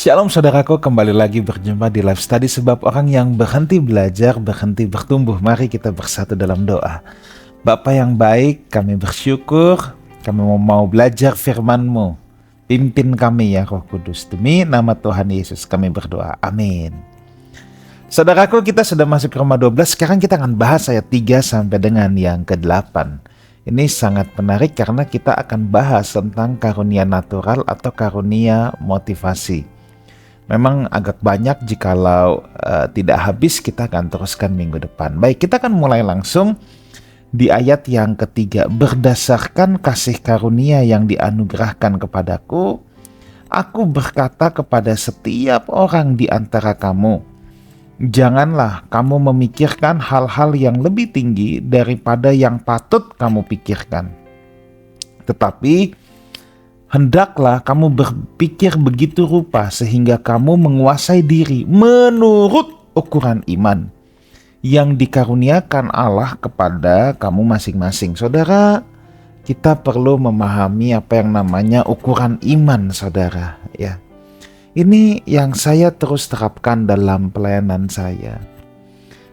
Shalom saudaraku, kembali lagi berjumpa di Life Study sebab orang yang berhenti belajar, berhenti bertumbuh. Mari kita bersatu dalam doa. Bapa yang baik, kami bersyukur, kami mau belajar firman-Mu. Pimpin kami ya Roh Kudus. Demi nama Tuhan Yesus kami berdoa. Amin. Saudaraku, kita sudah masuk ke Roma 12. Sekarang kita akan bahas ayat 3 sampai dengan yang ke-8. Ini sangat menarik karena kita akan bahas tentang karunia natural atau karunia motivasi. Memang agak banyak jikalau tidak habis, kita akan teruskan minggu depan. Baik, kita akan mulai langsung di ayat yang ketiga. Berdasarkan kasih karunia yang dianugerahkan kepadaku, aku berkata kepada setiap orang di antara kamu, janganlah kamu memikirkan hal-hal yang lebih tinggi daripada yang patut kamu pikirkan. Tetapi hendaklah kamu berpikir begitu rupa sehingga kamu menguasai diri menurut ukuran iman yang dikaruniakan Allah kepada kamu masing-masing. Saudara, kita perlu memahami apa yang namanya ukuran iman, saudara, ya. Ini yang saya terus terapkan dalam pelayanan saya.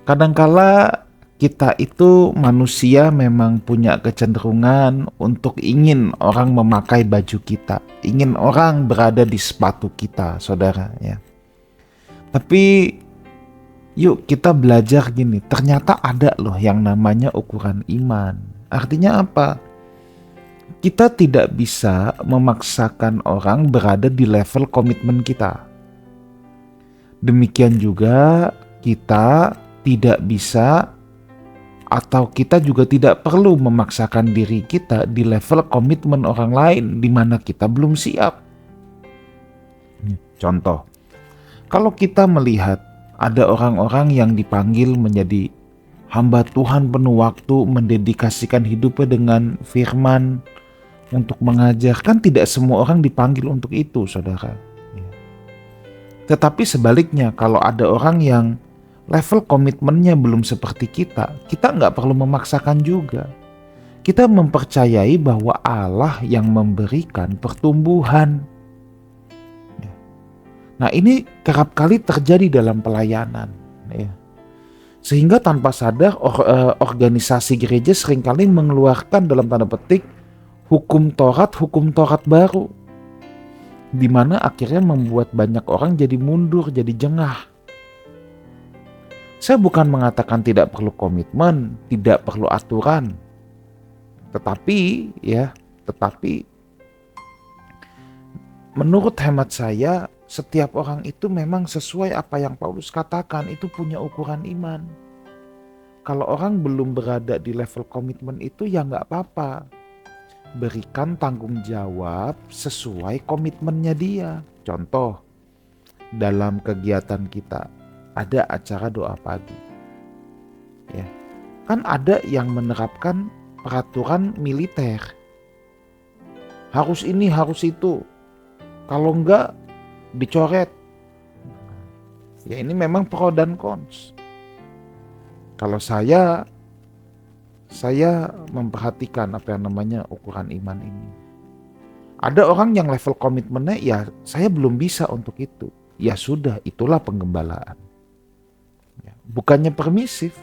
Kadangkala kita itu manusia memang punya kecenderungan untuk ingin orang memakai baju kita, ingin orang berada di sepatu kita, saudara, ya. Tapi yuk kita belajar gini, ternyata ada loh yang namanya ukuran iman. Artinya apa? Kita tidak bisa memaksakan orang berada di level komitmen kita. Demikian juga kita tidak bisa atau kita juga tidak perlu memaksakan diri kita di level komitmen orang lain di mana kita belum siap. Contoh, kalau kita melihat ada orang-orang yang dipanggil menjadi hamba Tuhan penuh waktu, mendedikasikan hidupnya dengan firman untuk mengajar, kan tidak semua orang dipanggil untuk itu, saudara. Tetapi sebaliknya, kalau ada orang yang level komitmennya belum seperti kita nggak perlu memaksakan juga. Kita mempercayai bahwa Allah yang memberikan pertumbuhan. Nah, ini kerap kali terjadi dalam pelayanan, ya. Sehingga tanpa sadar organisasi gereja seringkali mengeluarkan dalam tanda petik hukum Taurat baru, di mana akhirnya membuat banyak orang jadi mundur, jadi jengah. Saya bukan mengatakan tidak perlu komitmen, tidak perlu aturan. Tetapi menurut hemat saya, setiap orang itu memang sesuai apa yang Paulus katakan, itu punya ukuran iman. Kalau orang belum berada di level komitmen itu, ya nggak apa-apa. Berikan tanggung jawab sesuai komitmennya dia. Contoh, dalam kegiatan kita, ada acara doa pagi, ya kan ada yang menerapkan peraturan militer, harus ini harus itu, kalau enggak dicoret. Ya ini memang pro dan cons. Kalau saya memperhatikan apa yang namanya ukuran iman ini. Ada orang yang level komitmennya ya saya belum bisa untuk itu, ya sudah, itulah penggembalaan. Bukannya permisif.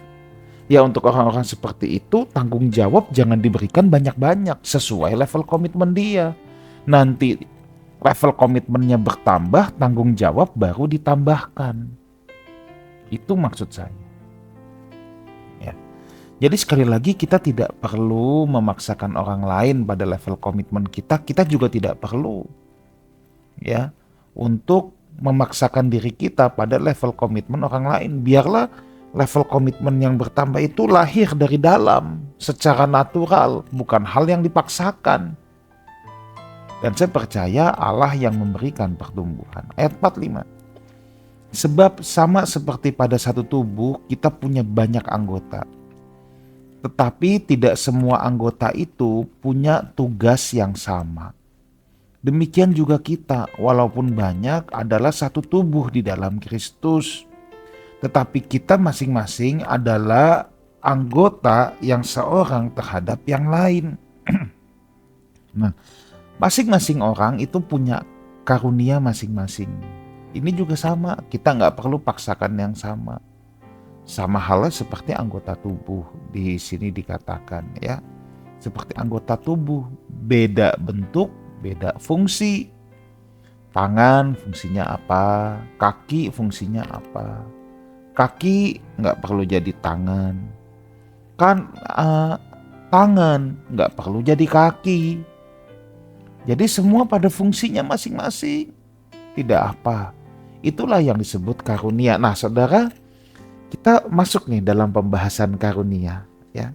Ya untuk orang-orang seperti itu tanggung jawab jangan diberikan banyak-banyak, sesuai level komitmen dia. Nanti level komitmennya bertambah, tanggung jawab baru ditambahkan. Itu maksud saya. Ya. Jadi sekali lagi kita tidak perlu memaksakan orang lain pada level komitmen kita. Kita juga tidak perlu ya untuk memaksakan diri kita pada level komitmen orang lain. Biarlah level komitmen yang bertambah itu lahir dari dalam secara natural, bukan hal yang dipaksakan. Dan saya percaya Allah yang memberikan pertumbuhan. Ayat 45. Sebab sama seperti pada satu tubuh kita punya banyak anggota, tetapi tidak semua anggota itu punya tugas yang sama. Demikian juga kita, walaupun banyak, adalah satu tubuh di dalam Kristus. Tetapi kita masing-masing adalah anggota yang seorang terhadap yang lain. Nah, masing-masing orang itu punya karunia masing-masing. Ini juga sama, kita nggak perlu paksakan yang sama. Sama halnya seperti anggota tubuh di sini dikatakan ya. Seperti anggota tubuh, beda bentuk, beda fungsi. Tangan fungsinya apa, kaki fungsinya apa. Kaki nggak perlu jadi tangan. Tangan nggak perlu jadi kaki. Jadi semua pada fungsinya masing-masing. Tidak apa. Itulah yang disebut karunia. Nah, saudara, kita masuk nih dalam pembahasan karunia. Ya,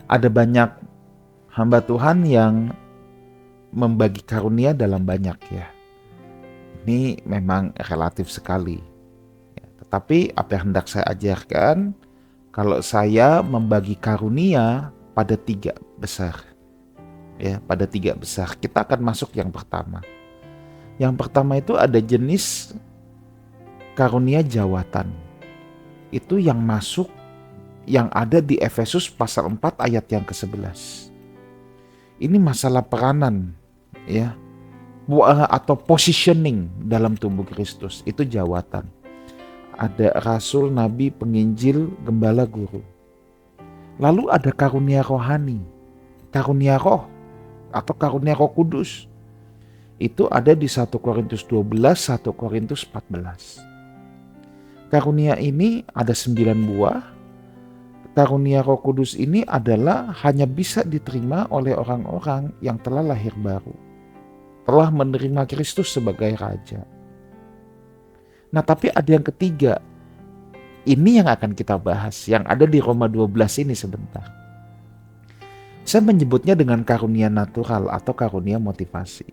ada banyak hamba Tuhan yang membagi karunia dalam banyak ya. Ini memang relatif sekali. Ya, tetapi apa yang hendak saya ajarkan, kalau saya membagi karunia pada 3 besar. Ya, pada 3 besar. Kita akan masuk yang pertama. Yang pertama itu ada jenis karunia jawatan. Itu yang masuk, yang ada di Efesus pasal 4 ayat yang ke-11. Ini masalah peranan ya, atau positioning dalam tubuh Kristus. Itu jawatan. Ada rasul, nabi, penginjil, gembala, guru. Lalu ada karunia rohani, karunia roh atau karunia Roh Kudus. Itu ada di 1 Korintus 12, 1 Korintus 14. Karunia ini ada 9 buah. Karunia Roh Kudus ini adalah hanya bisa diterima oleh orang-orang yang telah lahir baru, telah menerima Kristus sebagai Raja. Nah, tapi ada yang ketiga. Ini yang akan kita bahas, yang ada di Roma 12 ini sebentar. Saya menyebutnya dengan karunia natural atau karunia motivasi.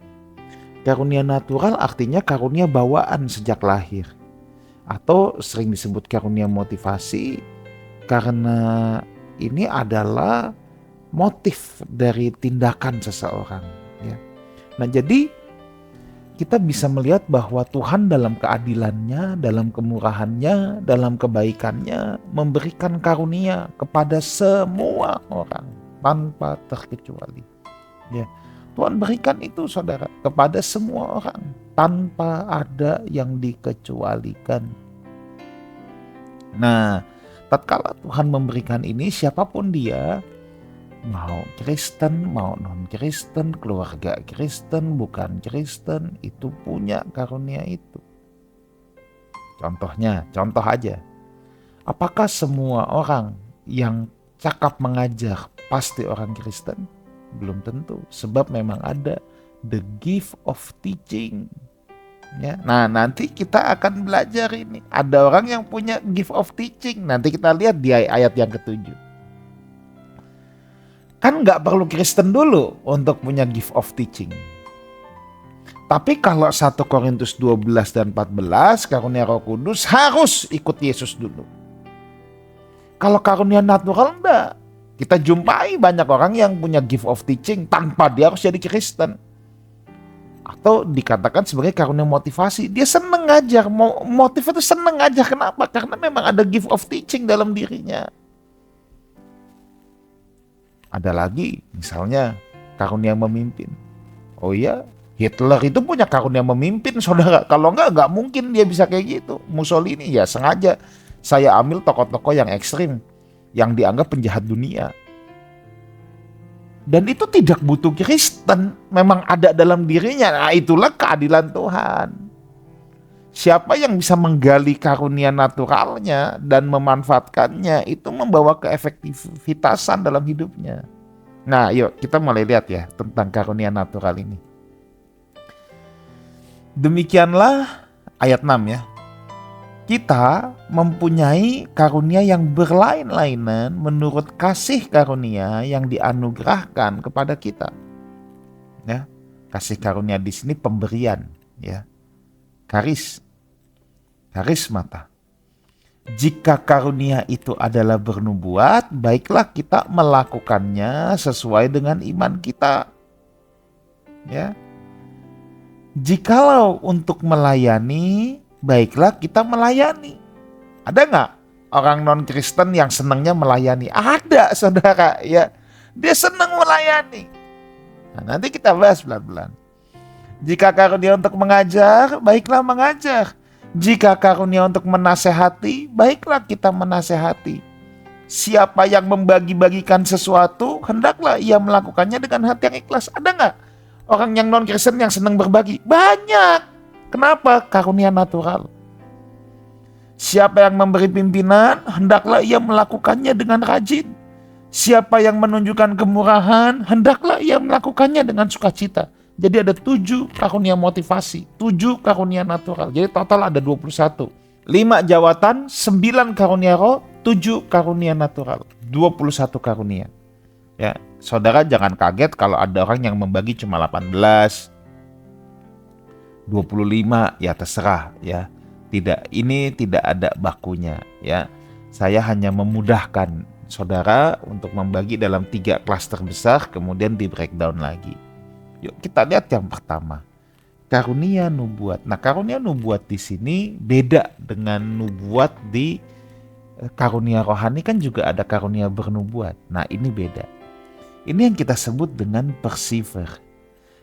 Karunia natural artinya karunia bawaan sejak lahir. Atau sering disebut karunia motivasi karena ini adalah motif dari tindakan seseorang. Ya. Nah, jadi kita bisa melihat bahwa Tuhan dalam keadilannya, dalam kemurahannya, dalam kebaikannya memberikan karunia kepada semua orang tanpa terkecuali. Ya. Tuhan berikan itu, saudara, kepada semua orang tanpa ada yang dikecualikan. Nah, tatkala Tuhan memberikan ini, siapapun dia, mau Kristen, mau non-Kristen, keluarga Kristen, bukan Kristen, itu punya karunia itu. Contoh aja. Apakah semua orang yang cakap mengajar pasti orang Kristen? Belum tentu, sebab memang ada the gift of teaching. Ya, nah nanti kita akan belajar ini. Ada orang yang punya gift of teaching. Nanti kita lihat di ayat yang ke-7. Kan nggak perlu Kristen dulu untuk punya gift of teaching. Tapi kalau 1 Korintus 12 dan 14, karunia Roh Kudus harus ikut Yesus dulu. Kalau karunia natural enggak. Kita jumpai banyak orang yang punya gift of teaching tanpa dia harus jadi Kristen. Atau dikatakan sebagai karunia motivasi. Dia seneng ngajar. Motif itu seneng ngajar. Kenapa? Karena memang ada gift of teaching dalam dirinya. Ada lagi misalnya karunia memimpin. Oh iya, Hitler itu punya karunia memimpin, saudara. Kalau nggak mungkin dia bisa kayak gitu. Mussolini ya sengaja saya ambil tokoh-tokoh yang ekstrim, yang dianggap penjahat dunia. Dan itu tidak butuh Kristen, memang ada dalam dirinya. Nah, itulah keadilan Tuhan. Siapa yang bisa menggali karunia naturalnya dan memanfaatkannya, itu membawa keefektivitasan dalam hidupnya. Nah, yuk kita mulai lihat ya tentang karunia natural ini. Demikianlah ayat 6 ya. Kita mempunyai karunia yang berlain-lainan menurut kasih karunia yang dianugerahkan kepada kita. Ya, kasih karunia di sini pemberian, ya. Karismata. Jika karunia itu adalah bernubuat, baiklah kita melakukannya sesuai dengan iman kita. Ya. Jikalau untuk melayani, baiklah kita melayani. Ada nggak orang non-Kristen yang senangnya melayani? Ada, saudara. Ya, dia senang melayani. Nah, nanti kita bahas pelan-pelan. Jika karunia untuk mengajar, baiklah mengajar. Jika karunia untuk menasehati, baiklah kita menasehati. Siapa yang membagi-bagikan sesuatu, hendaklah ia melakukannya dengan hati yang ikhlas. Ada nggak orang yang non-Kristen yang senang berbagi? Banyak. Kenapa? Karunia natural. Siapa yang memberi pimpinan, hendaklah ia melakukannya dengan rajin. Siapa yang menunjukkan kemurahan, hendaklah ia melakukannya dengan sukacita. Jadi ada 7 karunia motivasi, 7 karunia natural. Jadi total ada 21. 5 jawatan, 9 karunia roh, 7 karunia natural. 21 karunia. Ya, saudara jangan kaget kalau ada orang yang membagi cuma 18, 25, ya terserah ya. Ini tidak ada bakunya ya. Saya hanya memudahkan saudara untuk membagi dalam 3 klaster besar, kemudian di breakdown lagi. Yuk kita lihat yang pertama, karunia nubuat. Nah, karunia nubuat di sini beda dengan nubuat di karunia rohani, kan juga ada karunia bernubuat. Nah, ini beda. Ini yang kita sebut dengan perceiver.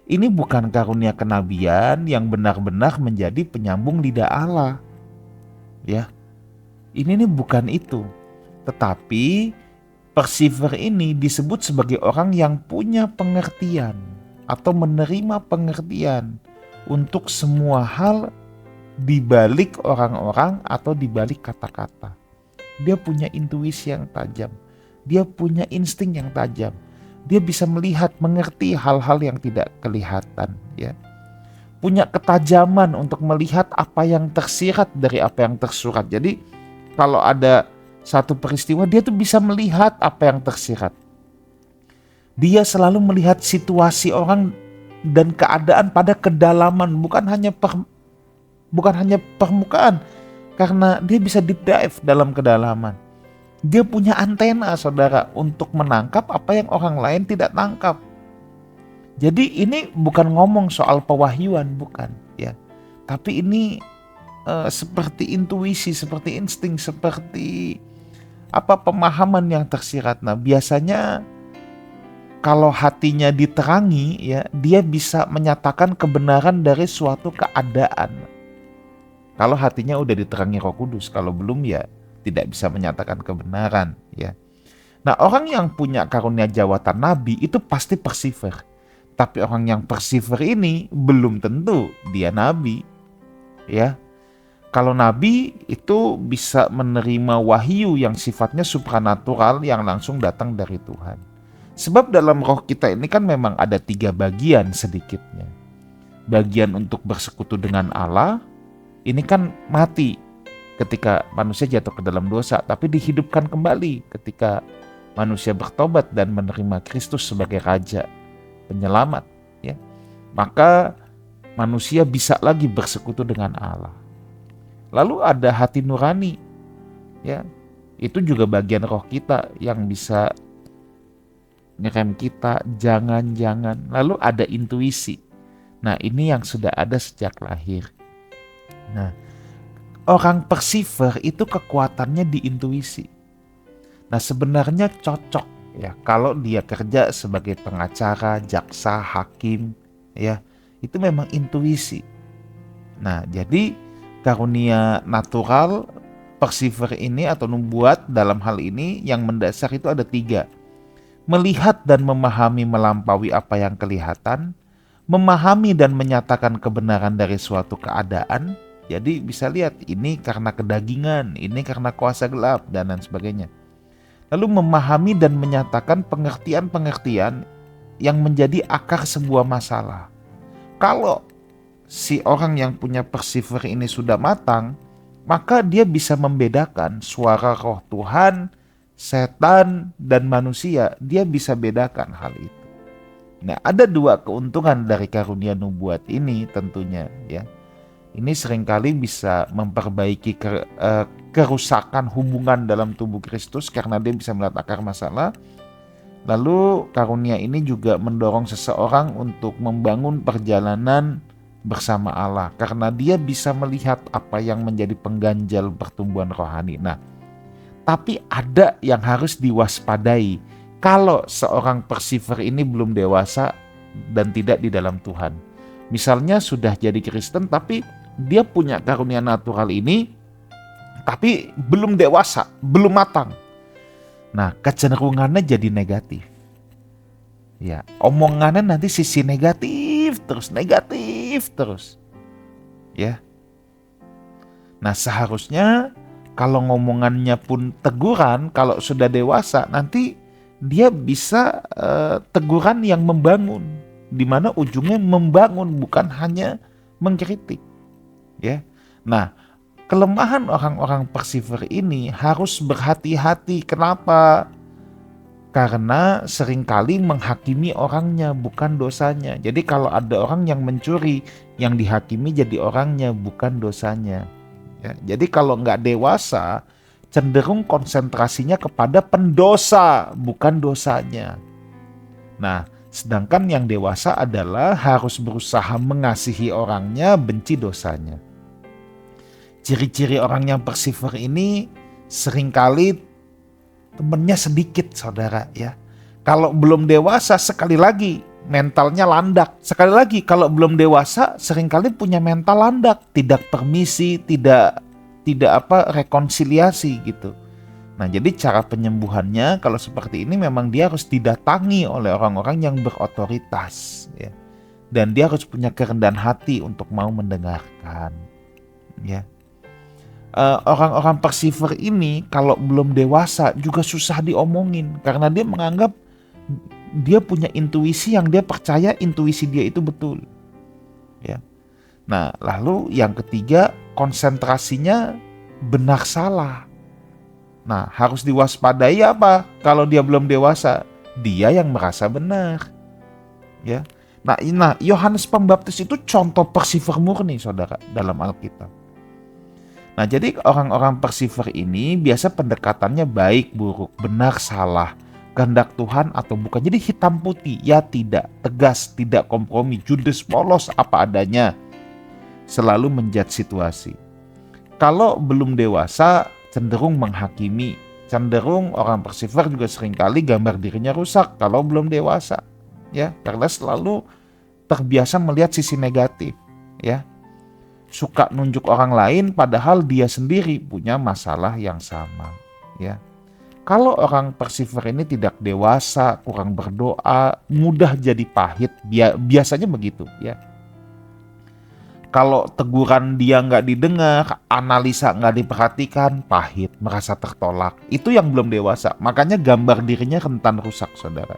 Ini bukan karunia kenabian yang benar-benar menjadi penyambung lidah Allah. Ya. Ini bukan itu. Tetapi perceiver ini disebut sebagai orang yang punya pengertian atau menerima pengertian untuk semua hal di balik orang-orang atau di balik kata-kata. Dia punya intuisi yang tajam. Dia punya insting yang tajam. Dia bisa melihat, mengerti hal-hal yang tidak kelihatan, ya. Punya ketajaman untuk melihat apa yang tersirat dari apa yang tersurat. Jadi kalau ada satu peristiwa, dia tuh bisa melihat apa yang tersirat. Dia selalu melihat situasi orang dan keadaan pada kedalaman, bukan hanya permukaan, karena dia bisa deep dive dalam kedalaman. Dia punya antena, saudara, untuk menangkap apa yang orang lain tidak tangkap. Jadi ini bukan ngomong soal pewahyuan, bukan ya. Tapi ini seperti intuisi, seperti insting, seperti pemahaman yang tersirat. Nah, biasanya kalau hatinya diterangi, ya, dia bisa menyatakan kebenaran dari suatu keadaan. Kalau hatinya udah diterangi Roh Kudus, kalau belum ya tidak bisa menyatakan kebenaran, ya. Nah, orang yang punya karunia jawatan nabi itu pasti perceiver. Tapi orang yang perceiver ini belum tentu dia nabi, ya. Kalau nabi itu bisa menerima wahyu yang sifatnya supranatural yang langsung datang dari Tuhan. Sebab dalam roh kita ini kan memang ada 3 bagian sedikitnya. Bagian untuk bersekutu dengan Allah, ini kan mati ketika manusia jatuh ke dalam dosa, tapi dihidupkan kembali ketika manusia bertobat dan menerima Kristus sebagai Raja Penyelamat, ya. Maka manusia bisa lagi bersekutu dengan Allah. Lalu ada hati nurani, ya. Itu juga bagian roh kita yang bisa ngerem kita, jangan-jangan. Lalu ada intuisi. Nah, ini yang sudah ada sejak lahir. Nah, orang perceiver itu kekuatannya di intuisi. Nah, sebenarnya cocok ya kalau dia kerja sebagai pengacara, jaksa, hakim, ya. Itu memang intuisi. Nah, jadi karunia natural perceiver ini atau nubuat dalam hal ini yang mendasar itu ada 3. Melihat dan memahami melampaui apa yang kelihatan, memahami dan menyatakan kebenaran dari suatu keadaan. Jadi bisa lihat ini karena kedagingan, ini karena kuasa gelap dan lain sebagainya. Lalu memahami dan menyatakan pengertian-pengertian yang menjadi akar sebuah masalah. Kalau si orang yang punya perceiver ini sudah matang, maka dia bisa membedakan suara roh Tuhan, setan, dan manusia. Dia bisa bedakan hal itu. Nah, ada 2 keuntungan dari karunia nubuat ini tentunya, ya. Ini seringkali bisa memperbaiki kerusakan hubungan dalam tubuh Kristus karena dia bisa melihat akar masalah. Lalu karunia ini juga mendorong seseorang untuk membangun perjalanan bersama Allah karena dia bisa melihat apa yang menjadi pengganjal pertumbuhan rohani. Nah, tapi ada yang harus diwaspadai kalau seorang perceiver ini belum dewasa dan tidak di dalam Tuhan. Misalnya sudah jadi Kristen tapi dia punya karunia natural ini, tapi belum dewasa, belum matang. Nah, kecenderungannya jadi negatif. Ya, omongannya nanti sisi negatif terus. Ya. Nah, seharusnya kalau ngomongannya pun teguran, kalau sudah dewasa, nanti dia bisa teguran yang membangun, di mana ujungnya membangun, bukan hanya mengkritik. Ya, nah kelemahan orang-orang persiver ini harus berhati-hati. Kenapa? Karena seringkali menghakimi orangnya, bukan dosanya. Jadi kalau ada orang yang mencuri, yang dihakimi jadi orangnya, bukan dosanya. Ya, jadi kalau nggak dewasa, cenderung konsentrasinya kepada pendosa, bukan dosanya. Nah, sedangkan yang dewasa adalah harus berusaha mengasihi orangnya, benci dosanya. Ciri-ciri orang yang persiver ini seringkali temennya sedikit, saudara, ya. Kalau belum dewasa, sekali lagi mentalnya landak. Sekali lagi, kalau belum dewasa seringkali punya mental landak, tidak permisi, tidak rekonsiliasi gitu. Nah, jadi cara penyembuhannya kalau seperti ini memang dia harus didatangi oleh orang-orang yang berotoritas, ya. Dan dia harus punya kerendahan hati untuk mau mendengarkan, ya. Orang-orang persiver ini kalau belum dewasa juga susah diomongin, karena dia menganggap dia punya intuisi yang dia percaya intuisi dia itu betul, ya. Nah, lalu yang ketiga, konsentrasinya benar salah. Nah, harus diwaspadai apa? Kalau dia belum dewasa, dia yang merasa benar, ya. Nah, Yohanes Pembaptis itu contoh persiver murni, saudara, dalam Alkitab. Nah, jadi orang-orang persiver ini biasa pendekatannya baik, buruk, benar, salah, kehendak Tuhan atau bukan. Jadi hitam putih, ya tidak, tegas, tidak kompromi, judes, polos, apa adanya. Selalu menjudge situasi. Kalau belum dewasa, cenderung menghakimi. Cenderung orang persiver juga seringkali gambar dirinya rusak kalau belum dewasa, ya, karena selalu terbiasa melihat sisi negatif, ya. Suka nunjuk orang lain padahal dia sendiri punya masalah yang sama, ya. Kalau orang persiver ini tidak dewasa, kurang berdoa, mudah jadi pahit, biasanya begitu, ya. Kalau teguran dia nggak didengar, analisa nggak diperhatikan, pahit, merasa tertolak. Itu yang belum dewasa, makanya gambar dirinya rentan rusak, saudara.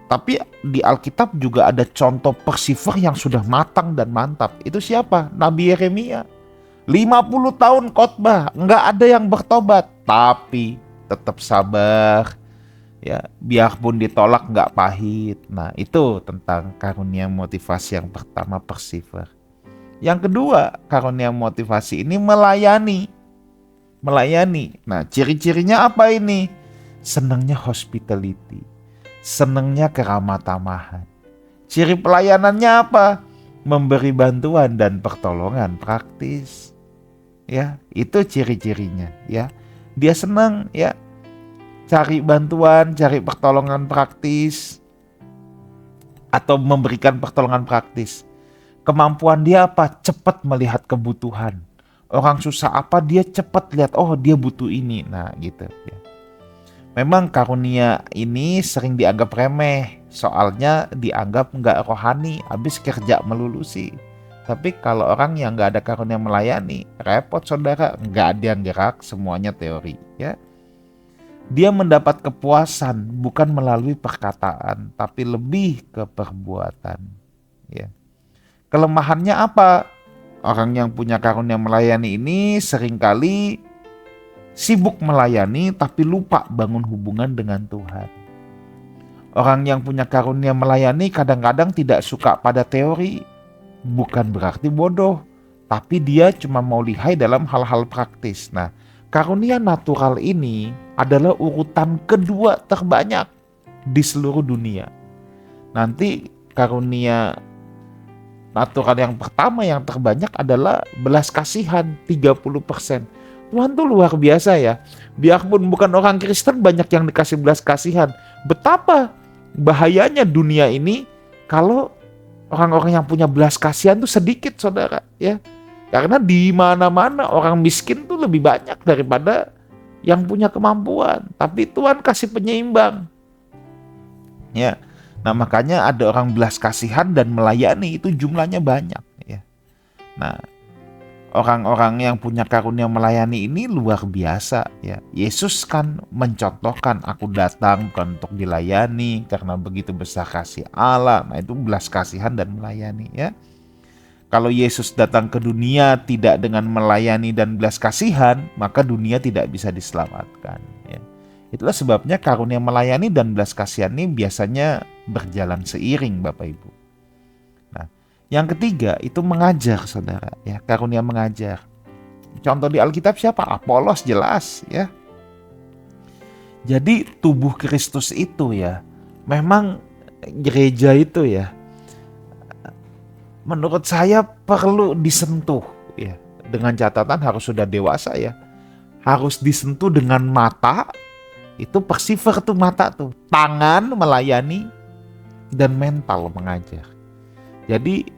Tapi di Alkitab juga ada contoh persiver yang sudah matang dan mantap. Itu siapa? Nabi Yeremia. 50 tahun khotbah, nggak ada yang bertobat, tapi tetap sabar. Ya, biarpun ditolak nggak pahit. Nah, itu tentang karunia motivasi yang pertama, persiver. Yang kedua, karunia motivasi ini melayani. Nah, ciri-cirinya apa ini? Senangnya hospitality. Senangnya keramah tamahan. Ciri pelayanannya apa? Memberi bantuan dan pertolongan praktis. Ya, itu ciri-cirinya, ya. Dia senang, ya, cari bantuan, cari pertolongan praktis atau memberikan pertolongan praktis. Kemampuan dia apa? Cepat melihat kebutuhan. Orang susah apa, dia cepat lihat, oh dia butuh ini. Nah, gitu, ya. Memang karunia ini sering dianggap remeh, soalnya dianggap nggak rohani, habis kerja melulu sih. Tapi kalau orang yang nggak ada karunia melayani, repot, saudara, nggak ada yang gerak, semuanya teori, ya. Dia mendapat kepuasan bukan melalui perkataan, tapi lebih ke perbuatan, ya. Kelemahannya apa? Orang yang punya karunia melayani ini seringkali sibuk melayani tapi lupa bangun hubungan dengan Tuhan. Orang yang punya karunia melayani kadang-kadang tidak suka pada teori. Bukan berarti bodoh, tapi dia cuma mau lihai dalam hal-hal praktis. Nah, karunia natural ini adalah urutan kedua terbanyak di seluruh dunia. Nanti karunia natural yang pertama yang terbanyak adalah belas kasihan, 30%. Tuhan tuh luar biasa, ya. Biarpun bukan orang Kristen banyak yang dikasih belas kasihan. Betapa bahayanya dunia ini kalau Orang-orang yang punya belas kasihan tuh sedikit, saudara, ya. Karena di mana-mana orang miskin tuh lebih banyak daripada yang punya kemampuan. Tapi Tuhan kasih penyeimbang. Ya. Nah, makanya ada orang belas kasihan dan melayani itu jumlahnya banyak, ya. Nah, orang-orang yang punya karunia melayani ini luar biasa, ya. Yesus kan mencontohkan, aku datang bukan untuk dilayani karena begitu besar kasih Allah. Nah, itu belas kasihan dan melayani, ya. Kalau Yesus datang ke dunia tidak dengan melayani dan belas kasihan, maka dunia tidak bisa diselamatkan, ya. Itulah sebabnya karunia melayani dan belas kasihan ini biasanya berjalan seiring, Bapak Ibu. Nah, yang ketiga itu mengajar, saudara, ya, karunia mengajar. Contoh di Alkitab siapa? Apolos, jelas, ya. Jadi tubuh Kristus itu, ya, memang gereja itu, ya, menurut saya perlu disentuh, ya, dengan catatan harus sudah dewasa, ya. Harus disentuh dengan mata, itu persiver tuh mata tuh, tangan melayani, dan mental mengajar. Jadi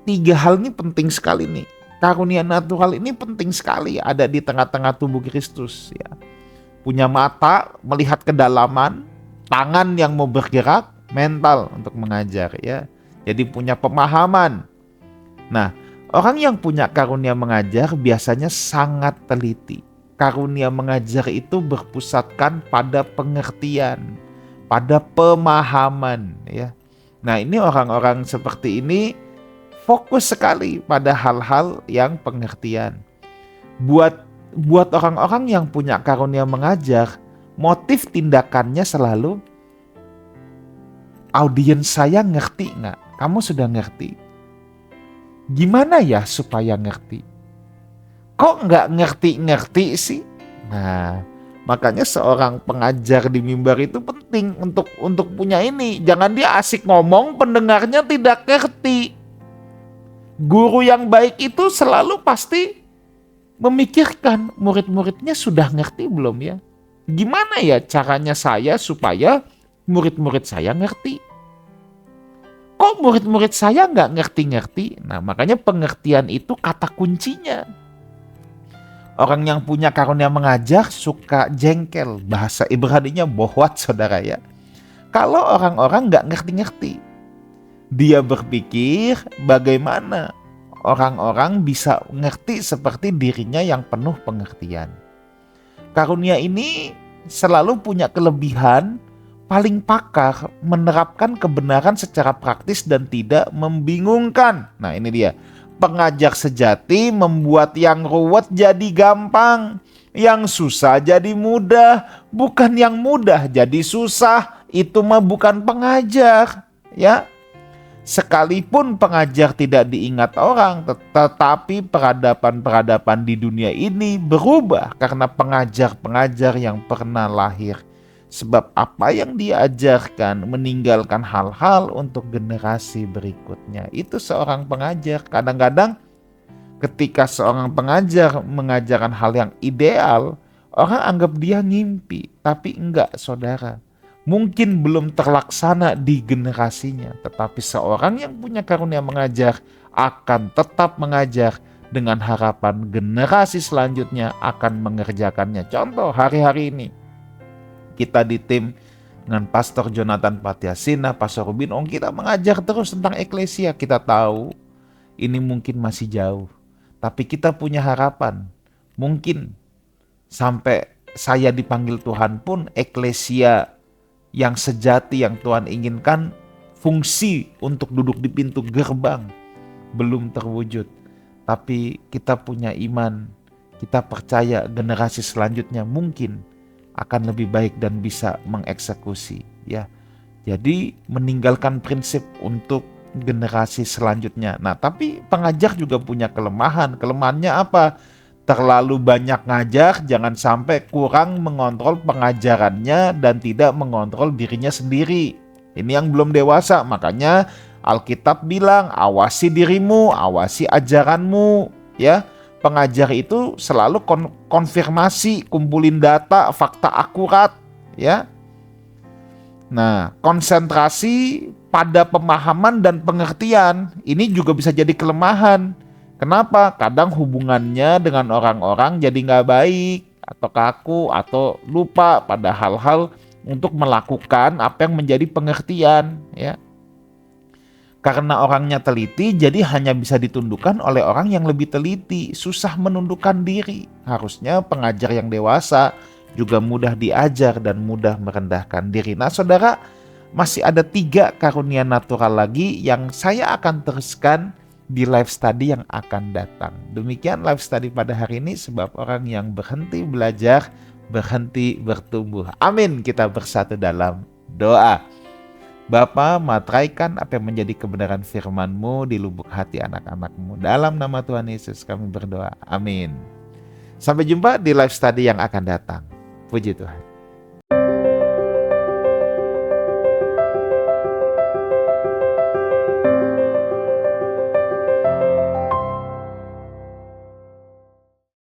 3 hal ini penting sekali nih. Karunia natural ini penting sekali ada di tengah-tengah tubuh Kristus, ya. Punya mata melihat kedalaman, tangan yang mau bergerak, mental untuk mengajar, ya. Jadi punya pemahaman. Nah, orang yang punya karunia mengajar biasanya sangat teliti. Karunia mengajar itu berpusatkan pada pengertian, pada pemahaman, ya. Nah, ini orang-orang seperti ini fokus sekali pada hal-hal yang pengertian. Buat orang-orang yang punya karunia mengajar, motif tindakannya selalu audiens saya ngerti nggak? Kamu sudah ngerti? Gimana ya supaya ngerti? Kok nggak ngerti-ngerti sih? Nah, makanya seorang pengajar di mimbar itu penting untuk punya ini. Jangan dia asik ngomong, pendengarnya tidak ngerti. Guru yang baik itu selalu pasti memikirkan murid-muridnya sudah ngerti belum ya? Gimana ya caranya saya supaya murid-murid saya ngerti? Kok murid-murid saya nggak ngerti-ngerti? Nah, makanya pengertian itu kata kuncinya. Orang yang punya karunia mengajar suka jengkel. Bahasa Ibraninya bohwat, saudara, ya. Kalau orang-orang nggak ngerti-ngerti, dia berpikir bagaimana orang-orang bisa ngerti seperti dirinya yang penuh pengertian. Karunia ini selalu punya kelebihan paling pakar menerapkan kebenaran secara praktis dan tidak membingungkan. Nah, ini dia. Pengajar sejati membuat yang ruwet jadi gampang, yang susah jadi mudah, bukan yang mudah jadi susah. Itu mah bukan pengajar, ya. Sekalipun pengajar tidak diingat orang, tetapi peradaban-peradaban di dunia ini berubah karena pengajar-pengajar yang pernah lahir. Sebab apa yang diajarkan meninggalkan hal-hal untuk generasi berikutnya. Itu seorang pengajar. Kadang-kadang ketika seorang pengajar mengajarkan hal yang ideal, orang anggap dia ngimpi. Tapi enggak, saudara. Mungkin belum terlaksana di generasinya. Tetapi seorang yang punya karunia mengajar akan tetap mengajar dengan harapan generasi selanjutnya akan mengerjakannya. Contoh hari-hari ini. Kita di tim dengan Pastor Jonathan Patiasina, Pastor Rubin Ong, kita mengajar terus tentang eklesia. Kita tahu ini mungkin masih jauh, tapi kita punya harapan. Mungkin sampai saya dipanggil Tuhan pun eklesia yang sejati yang Tuhan inginkan, fungsi untuk duduk di pintu gerbang belum terwujud. Tapi kita punya iman, kita percaya generasi selanjutnya mungkin akan lebih baik dan bisa mengeksekusi, ya. Jadi meninggalkan prinsip untuk generasi selanjutnya. Nah, tapi pengajar juga punya kelemahan. Kelemahannya apa? Terlalu banyak ngajar, jangan sampai kurang mengontrol pengajarannya dan tidak mengontrol dirinya sendiri. Ini yang belum dewasa. Makanya Alkitab bilang, awasi dirimu, awasi ajaranmu, ya. Pengajar itu selalu konfirmasi, kumpulin data, fakta akurat, ya. Nah, konsentrasi pada pemahaman dan pengertian. Ini juga bisa jadi kelemahan. Kenapa? Kadang hubungannya dengan orang-orang jadi nggak baik, atau kaku, atau lupa pada hal-hal untuk melakukan apa yang menjadi pengertian, ya. Karena orangnya teliti, jadi hanya bisa ditundukkan oleh orang yang lebih teliti, susah menundukkan diri. Harusnya pengajar yang dewasa juga mudah diajar dan mudah merendahkan diri. Nah, saudara, masih ada 3 karunia natural lagi yang saya akan teruskan di live study yang akan datang. Demikian live study pada hari ini, sebab orang yang berhenti belajar, berhenti bertumbuh. Amin. Kita bersatu dalam doa. Bapa, materaikan apa yang menjadi kebenaran firman-Mu di lubuk hati anak-anak-Mu. Dalam nama Tuhan Yesus kami berdoa. Amin. Sampai jumpa di live study yang akan datang. Puji Tuhan.